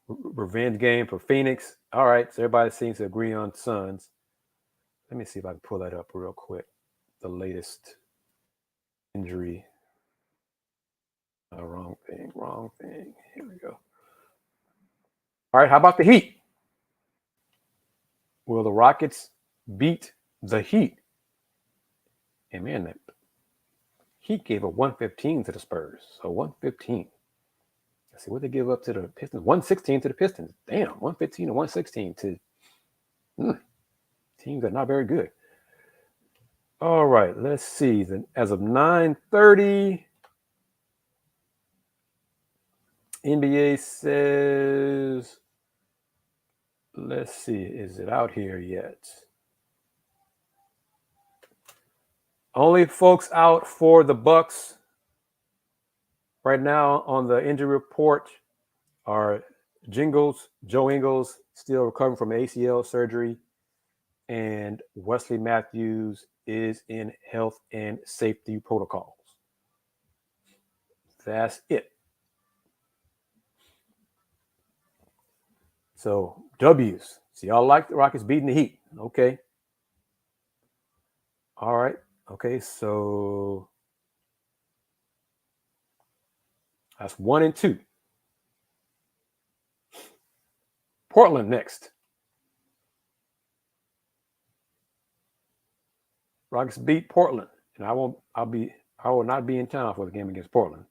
[SPEAKER 1] Revenge game for Phoenix. All right, so everybody seems to agree on Suns. Let me see if I can pull that up real quick. The latest injury. Wrong thing. Here we go. All right, how about the Heat? Will the Rockets beat the Heat? And man, that Heat gave a 115 to the Spurs. So 115. Let's see what they give up to the Pistons. 116 to the Pistons. Damn, 115 to 116 to teams that are not very good. All right, let's see. As of 9:30, NBA says, let's see, is it out here yet? Only folks out for the Bucks right now on the injury report are Joe Ingles, still recovering from ACL surgery, and Wesley Matthews is in health and safety protocols. That's it. So W's. So y'all like the Rockets beating the Heat. Okay. All right. Okay, so that's 1 and 2. Portland next. Rockets beat Portland, and I will not be in town for the game against Portland.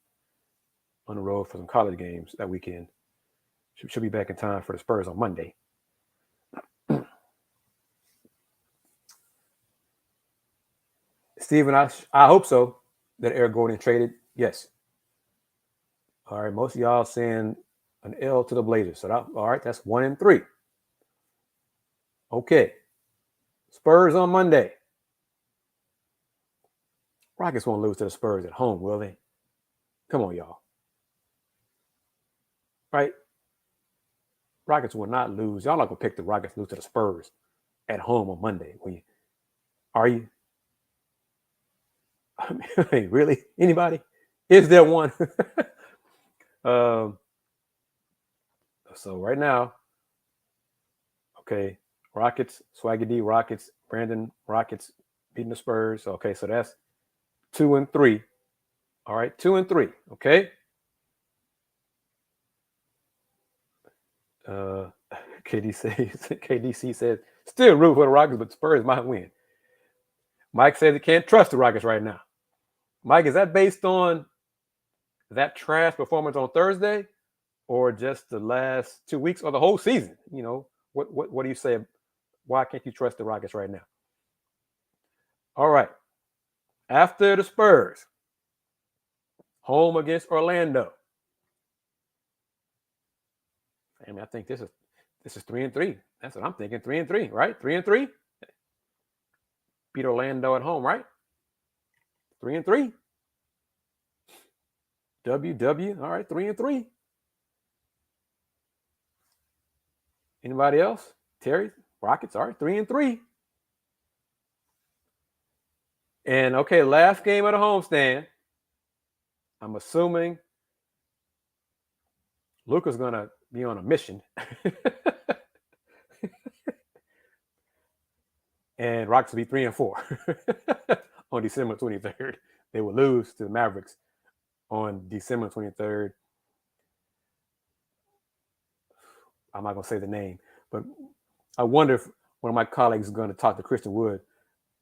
[SPEAKER 1] On the road for some college games that weekend. Should be back in time for the Spurs on Monday. Steven, I hope so, that Eric Gordon traded. Yes. All right, most of y'all saying an L to the Blazers. So all right, that's 1 and 3. Okay. Spurs on Monday. Rockets won't lose to the Spurs at home, will they? Come on, y'all. Right? Rockets will not lose. Y'all not going to pick the Rockets to lose to the Spurs at home on Monday. Are you? I mean, really? Anybody? Is there one? So right now, okay, Rockets, Swaggy D, Rockets, Brandon, Rockets beating the Spurs. Okay, so that's 2 and 3. All right, 2 and 3. Okay. KDC says still root for the Rockets, but Spurs might win. Mike says he can't trust the Rockets right now. Mike, is that based on that trash performance on Thursday, or just the last 2 weeks, or the whole season? You know, what do you say? Why can't you trust the Rockets right now? All right. After the Spurs, home against Orlando. I mean, I think this is 3 and 3. That's what I'm thinking. 3 and 3, right? 3 and 3. Beat Orlando at home, right? 3 and 3. WW. All right, 3 and 3. Anybody else? Terry? Rockets. All right, 3 and 3. And okay, last game of the homestand. I'm assuming Luka's gonna be on a mission. and Rockets will be 3-4 on December 23rd. They will lose to the Mavericks on December 23rd. I'm not going to say the name, but I wonder if one of my colleagues is going to talk to Christian Wood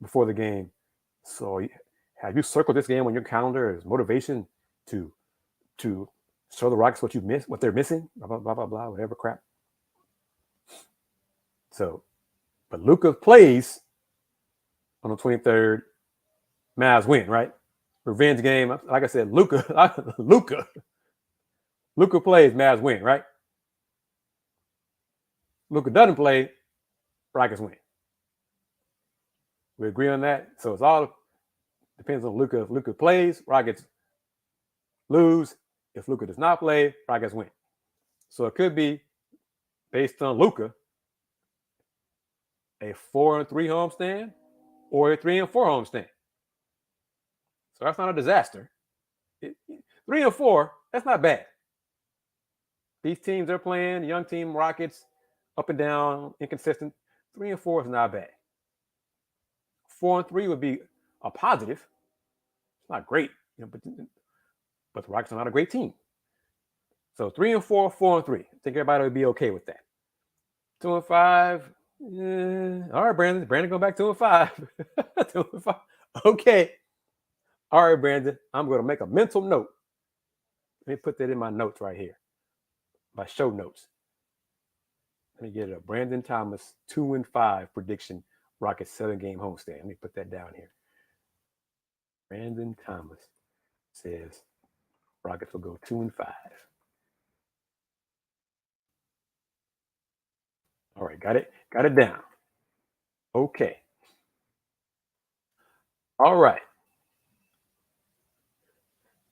[SPEAKER 1] before the game. So have you circled this game on your calendar as motivation to show the Rockets what you miss, what they're missing, blah, blah, blah, blah, blah, whatever crap. So, but Luka plays on the 23rd. Mavs win, right? Revenge game. Like I said, Luka plays, Mavs win, right? Luka doesn't play, Rockets win. We agree on that. So it's all depends on Luka. If Luka plays, Rockets lose. If Luka does not play, Rockets win. So it could be based on Luka, a 4-3 homestand or a 3-4 homestand. So that's not a disaster. 3-4, that's not bad. These teams are playing, young team, Rockets, up and down, inconsistent. 3-4 is not bad. 4-3 would be a positive. It's not great, but the Rockets are not a great team. So 3-4, 4-3. I think everybody would be okay with that. 2-5. All right, Brandon. Brandon, go back 2-5. 2-5. Okay. All right, Brandon. I'm going to make a mental note. Let me put that in my notes right here. My show notes. Let me get a Brandon Thomas 2-5 prediction. Rockets 7-game homestand. Let me put that down here. Brandon Thomas says Rockets will go 2-5. All right, got it down. Okay. All right.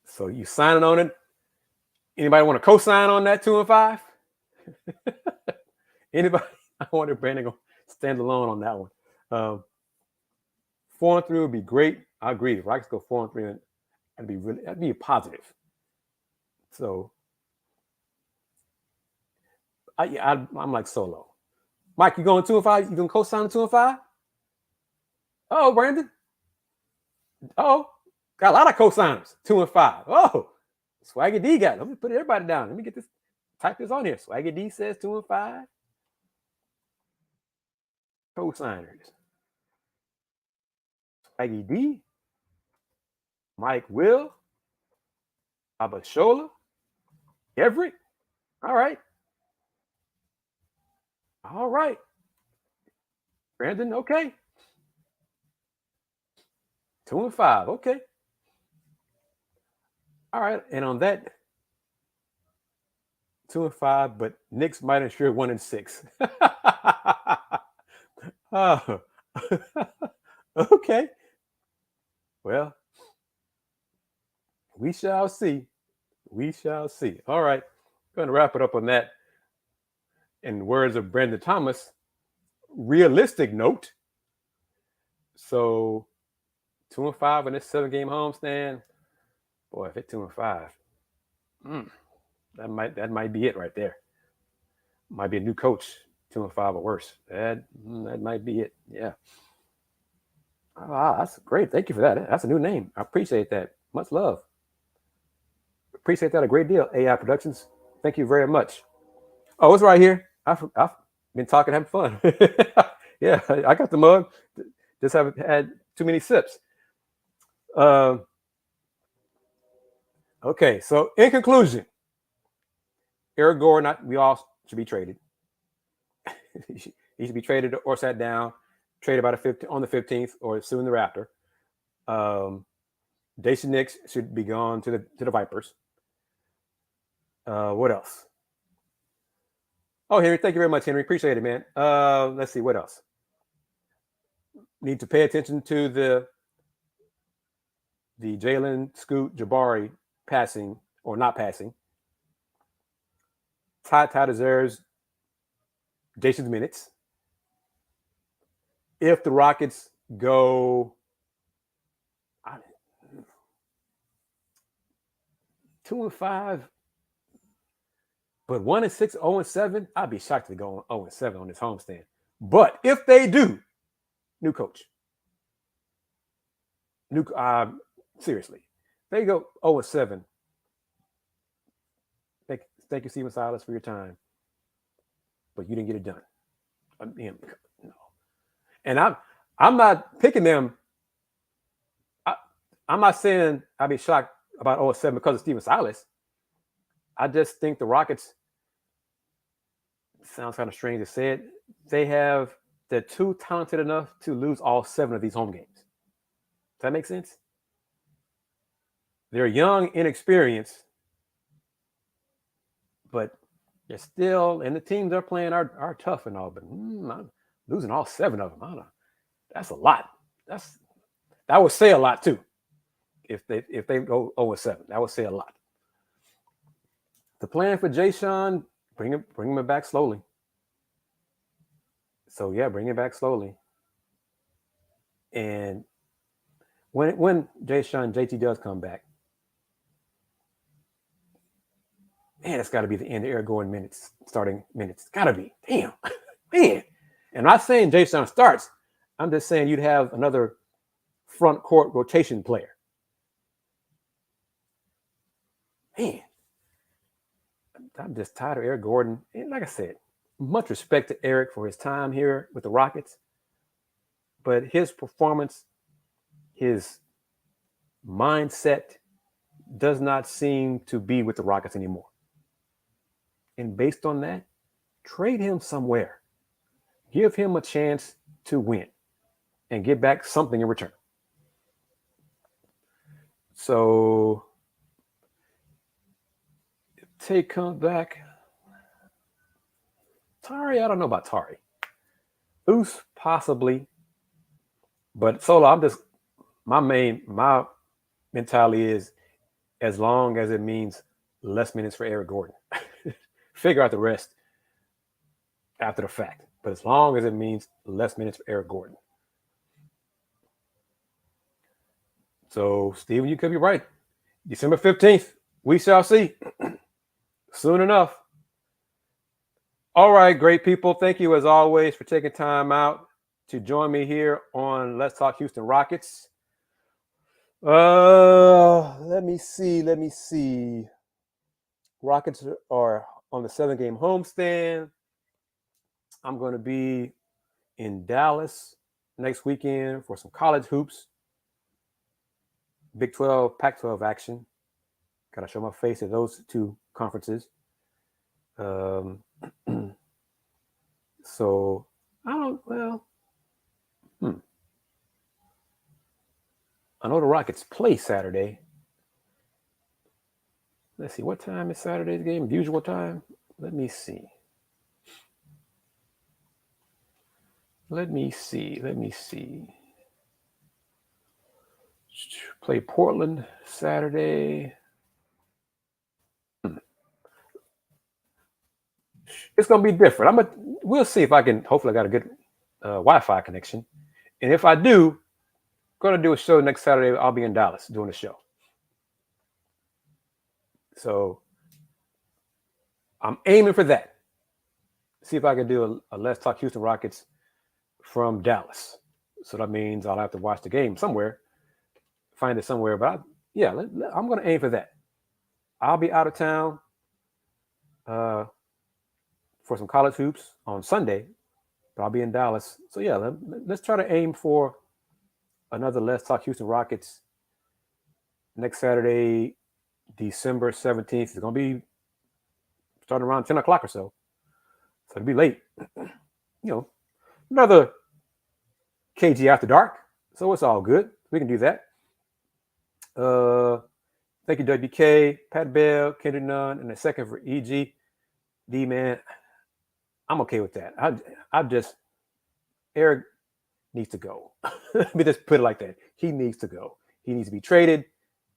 [SPEAKER 1] So you signing on it? Anybody want to co-sign on that 2-5? Anybody? I wonder if Brandon gonna stand alone on that one. 4-3 would be great. I agree. If Rockets go 4-3, that'd be a positive. So I'm like Solo. Mike, you going 2-5? You gonna co-sign 2-5? Oh, Brandon. Oh, got a lot of co-signers. 2-5. Oh, Swaggy D got it. Let me put everybody down. Let me get this. Type this on here. Swaggy D says 2-5. Co-signers. Swaggy D. Mike Will. Abashola. Everett. All right. All right. Brandon, okay. 2-5. Okay. All right. And on that, 2-5, but Knicks might ensure 1-6. Oh. Okay. Well, we shall see. We shall see. All right. Going to wrap it up on that. In the words of Brandon Thomas, realistic note. So 2-5 in this 7-game homestand. Boy, if it's 2-5, that might be it right there. Might be a new coach, 2-5 or worse. That might be it. Yeah. That's great. Thank you for that. That's a new name. I appreciate that. Much love. Appreciate that a great deal. AI Productions. Thank you very much. Oh, it's right here. I've been talking, having fun. Yeah, I got the mug. Just haven't had too many sips. Okay, so in conclusion, Eric Gordon, we all should be traded. He should be traded or sat down, traded by on the 15th or soon thereafter. Daishen Nix should be gone to the Vipers. What else? Oh, Henry, thank you very much, Henry. Appreciate it, man. Let's see, what else? Need to pay attention to the Jalen, Scoot, Jabari passing or not passing. Ty deserves Jason's minutes. If the Rockets go 2-5, but 1-6, 0-7, I'd be shocked to go 0-7 on this homestand. But if they do, new coach. Seriously, they go 0-7. Thank you, Steven Silas, for your time, but you didn't get it done. No. And I'm not picking them. I'm not saying I'd be shocked about 0-7 because of Steven Silas. I just think the Rockets, sounds kind of strange to say it, they're too talented enough to lose all 7 of these home games. Does that make sense? They're young, inexperienced, but they're still, and the teams they're playing are tough and all, but losing all 7 of them, that's a lot. That would say a lot too. If they go 0-7, that would say a lot. The plan for Jayson, bring him back slowly. So yeah, bring him back slowly. And when JT does come back, man, it's got to be the end of Eric Gordon starting minutes. It's got to be. Damn, man. And I'm not saying Jayson starts. I'm just saying you'd have another front court rotation player. Man, I'm just tired of Eric Gordon. And like I said, much respect to Eric for his time here with the Rockets. But his performance, his mindset does not seem to be with the Rockets anymore. And based on that, trade him somewhere. Give him a chance to win and get back something in return. So if Tay comes back, Tari, I don't know about Tari. Oos, possibly. But Solo, my mentality is as long as it means less minutes for Eric Gordon. Figure out the rest after the fact. But as long as it means less minutes for Eric Gordon. So, Steven, you could be right. December 15th, we shall see. Soon enough. All right, great people. Thank you, as always, for taking time out to join me here on Let's Talk Houston Rockets. Let me see. Rockets are on the 7-game homestand. I'm going to be in Dallas next weekend for some college hoops. Big 12, Pac-12 action. Got to show my face at those 2 conferences. So, I know the Rockets play Saturday. Let's see, what time is Saturday's game? The usual time? Let me see. Play Portland Saturday. It's going to be different. We'll see if I can. Hopefully, I got a good Wi-Fi connection. And if I do, going to do a show next Saturday. I'll be in Dallas doing a show. So I'm aiming for that. See if I can do a Let's Talk Houston Rockets from Dallas. So that means I'll have to watch the game somewhere, find it somewhere. But I'm going to aim for that. I'll be out of town for some college hoops on Sunday, but I'll be in Dallas. So yeah, let's try to aim for another Let's Talk Houston Rockets next Saturday, December 17th. It's going to be starting around 10 o'clock or so. So it'll be late. Another KG after dark. So it's all good. We can do that. Thank you, WK, Pat Bell, Kendrick Nunn, and a second for EG. D-man, I'm okay with that. Eric needs to go. Let me just put it like that. He needs to go. He needs to be traded.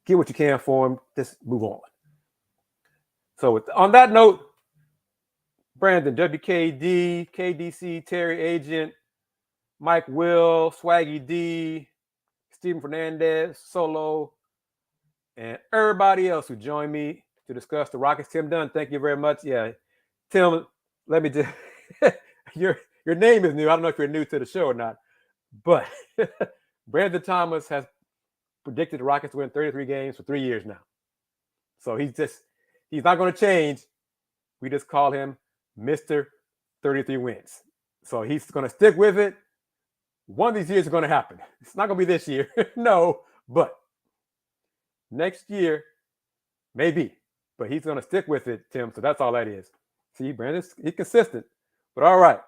[SPEAKER 1] Get what you can for him. Just move on. So on that note, Brandon, WKD, KDC, Terry Agent, Mike Will, Swaggy D, Steven Fernandez, Solo, and everybody else who joined me to discuss the Rockets. Tim Dunn, thank you very much. Yeah, Tim, let me just your name is new. I don't know if you're new to the show or not, But Brandon Thomas has predicted the Rockets win 33 games for 3 years now. So he's not going to change. We just call him Mr. 33 wins. So he's going to stick with it. One of these years is going to happen. It's not going to be this year. No, but next year, maybe. But he's going to stick with it, Tim. So that's all that is. See, Brandon's he's consistent. But all right.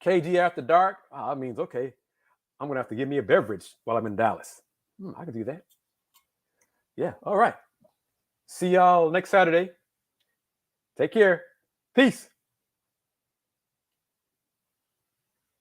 [SPEAKER 1] KG after dark. Oh, that means, okay, I'm going to have to give me a beverage while I'm in Dallas. I can do that. Yeah, all right. See y'all next Saturday. Take care. Peace.